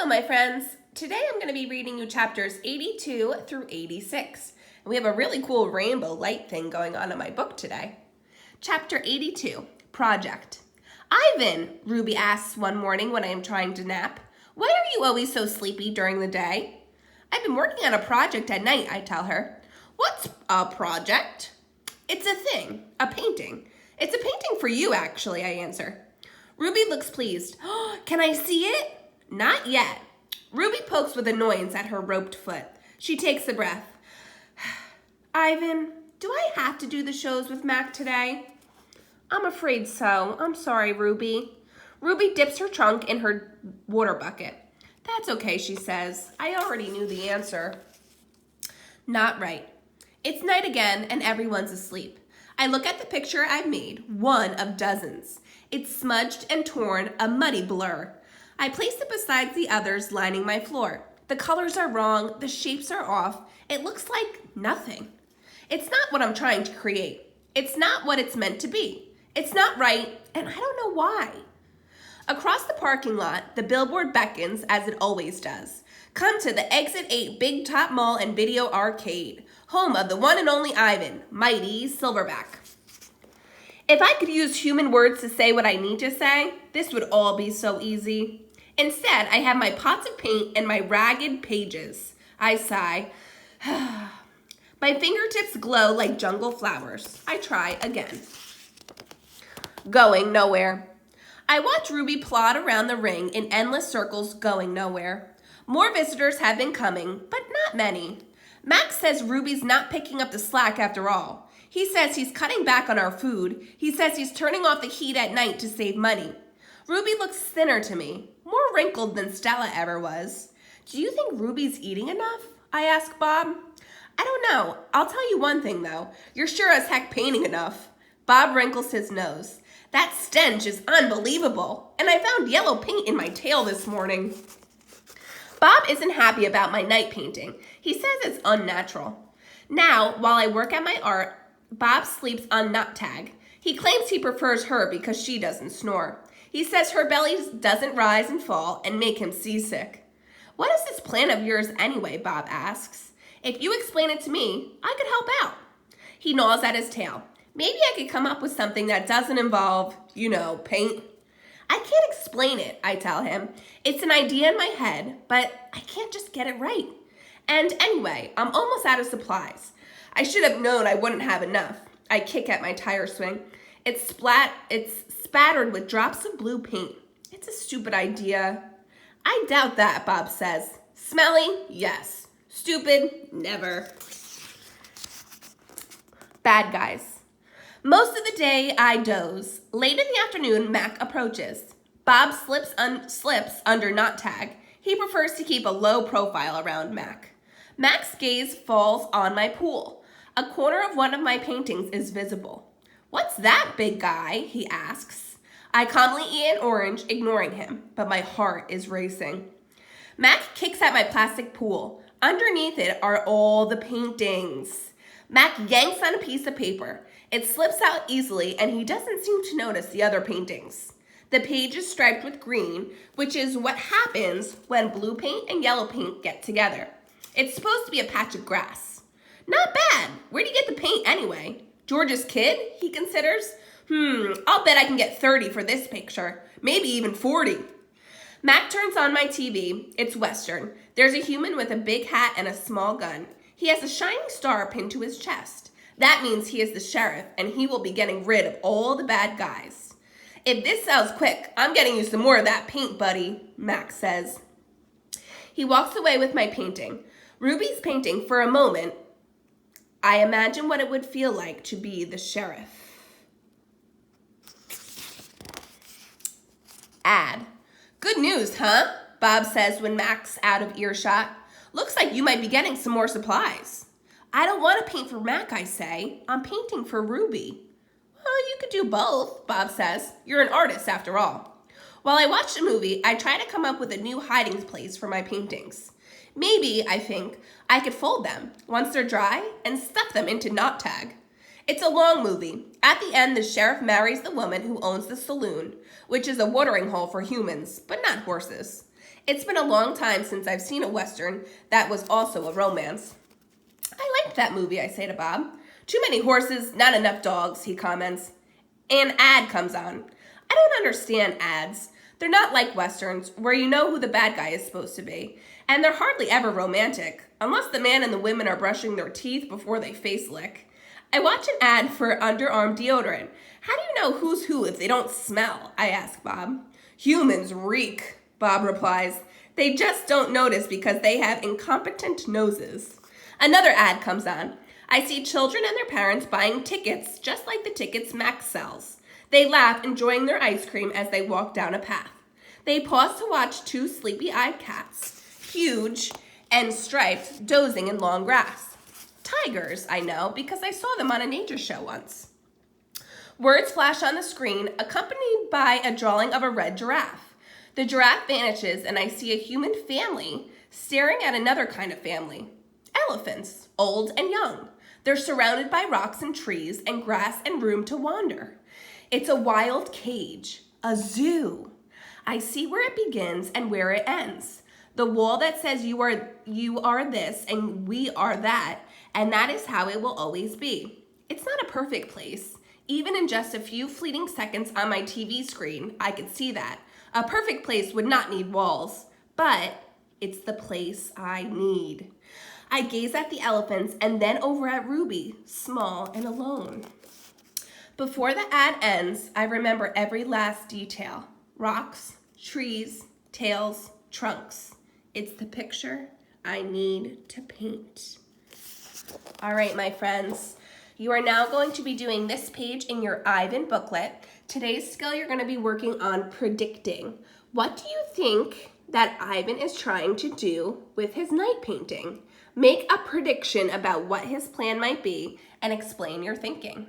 my friends. Today I'm going to be reading you chapters 82 through 86. And we have a really cool rainbow light thing going on in my book today. Chapter 82, Project. Ivan, Ruby asks one morning when I am trying to nap, why are you always so sleepy during the day? I've been working on a project at night, I tell her. What's a project? It's a thing, a painting. It's a painting for you, actually, I answer. Ruby looks pleased. Oh, can I see it? Not yet. Ruby pokes with annoyance at her roped foot. She takes a breath. Ivan, do I have to do the shows with Mac today? I'm afraid so. I'm sorry, Ruby. Ruby dips her trunk in her water bucket. That's okay, she says. I already knew the answer. Not right. It's night again and everyone's asleep. I look at the picture I've made, one of dozens. It's smudged and torn, a muddy blur. I place it beside the others lining my floor. The colors are wrong, the shapes are off. It looks like nothing. It's not what I'm trying to create. It's not what it's meant to be. It's not right, and I don't know why. Across the parking lot, the billboard beckons as it always does. Come to the Exit 8 Big Top Mall and Video Arcade, home of the one and only Ivan, mighty Silverback. If I could use human words to say what I need to say, this would all be so easy. Instead, I have my pots of paint and my ragged pages. I sigh. My fingertips glow like jungle flowers. I try again. Going nowhere. I watch Ruby plod around the ring in endless circles going nowhere. More visitors have been coming, but not many. Max says Ruby's not picking up the slack after all. He says he's cutting back on our food. He says he's turning off the heat at night to save money. Ruby looks thinner to me, more wrinkled than Stella ever was. Do you think Ruby's eating enough? I ask Bob. I don't know. I'll tell you one thing though. You're sure as heck painting enough. Bob wrinkles his nose. That stench is unbelievable. And I found yellow paint in my tail this morning. Bob isn't happy about my night painting. He says it's unnatural. Now, while I work at my art, Bob sleeps on Nut Tag. He claims he prefers her because she doesn't snore. He says her belly doesn't rise and fall and make him seasick. What is this plan of yours anyway, Bob asks. If you explain it to me, I could help out. He gnaws at his tail. Maybe I could come up with something that doesn't involve, paint. I can't explain it, I tell him. It's an idea in my head, but I can't just get it right. And anyway, I'm almost out of supplies. I should have known I wouldn't have enough. I kick at my tire swing. It's spattered with drops of blue paint. It's a stupid idea. I doubt that, Bob says. Smelly? Yes. Stupid? Never. Bad guys. Most of the day, I doze. Late in the afternoon, Mac approaches. Bob slips under Knot Tag. He prefers to keep a low profile around Mac. Mac's gaze falls on my pool. A corner of one of my paintings is visible. What's that, big guy? He asks. I calmly eat an orange, ignoring him, but my heart is racing. Mac kicks at my plastic pool. Underneath it are all the paintings. Mac yanks on a piece of paper. It slips out easily, and he doesn't seem to notice the other paintings. The page is striped with green, which is what happens when blue paint and yellow paint get together. It's supposed to be a patch of grass. Not bad. Where do you get the paint anyway? George's kid, he considers. I'll bet I can get 30 for this picture. Maybe even 40. Mac turns on my TV. It's Western. There's a human with a big hat and a small gun. He has a shining star pinned to his chest. That means he is the sheriff, and he will be getting rid of all the bad guys. If this sells quick, I'm getting you some more of that paint, buddy, Mac says. He walks away with my painting. Ruby's painting. For a moment, I imagine what it would feel like to be the sheriff. Ad. Good news, huh? Bob says when Mac's out of earshot. Looks like you might be getting some more supplies. I don't want to paint for Mac, I say. I'm painting for Ruby. Well, you could do both, Bob says. You're an artist after all. While I watch the movie, I try to come up with a new hiding place for my paintings. Maybe, I think, I could fold them once they're dry and stuff them into Knot Tag. It's a long movie. At the end, the sheriff marries the woman who owns the saloon, which is a watering hole for humans, but not horses. It's been a long time since I've seen a Western that was also a romance. I liked that movie, I say to Bob. Too many horses, not enough dogs, he comments. An ad comes on. I don't understand ads. They're not like Westerns, where you know who the bad guy is supposed to be. And they're hardly ever romantic, unless the man and the women are brushing their teeth before they face lick. I watch an ad for underarm deodorant. How do you know who's who if they don't smell? I ask Bob. Humans reek, Bob replies. They just don't notice because they have incompetent noses. Another ad comes on. I see children and their parents buying tickets just like the tickets Max sells. They laugh, enjoying their ice cream as they walk down a path. They pause to watch two sleepy-eyed cats, huge and striped, dozing in long grass. Tigers, I know, because I saw them on a nature show once. Words flash on the screen, accompanied by a drawing of a red giraffe. The giraffe vanishes, and I see a human family staring at another kind of family. Elephants, old and young. They're surrounded by rocks and trees and grass and room to wander. It's a wild cage, a zoo. I see where it begins and where it ends. The wall that says you are this and we are that, and that is how it will always be. It's not a perfect place. Even in just a few fleeting seconds on my TV screen, I could see that. A perfect place would not need walls, but it's the place I need. I gaze at the elephants and then over at Ruby, small and alone. Before the ad ends, I remember every last detail. Rocks, trees, tails, trunks. It's the picture I need to paint. All right, my friends. You are now going to be doing this page in your Ivan booklet. Today's skill you're going to be working on predicting. What do you think that Ivan is trying to do with his night painting? Make a prediction about what his plan might be and explain your thinking.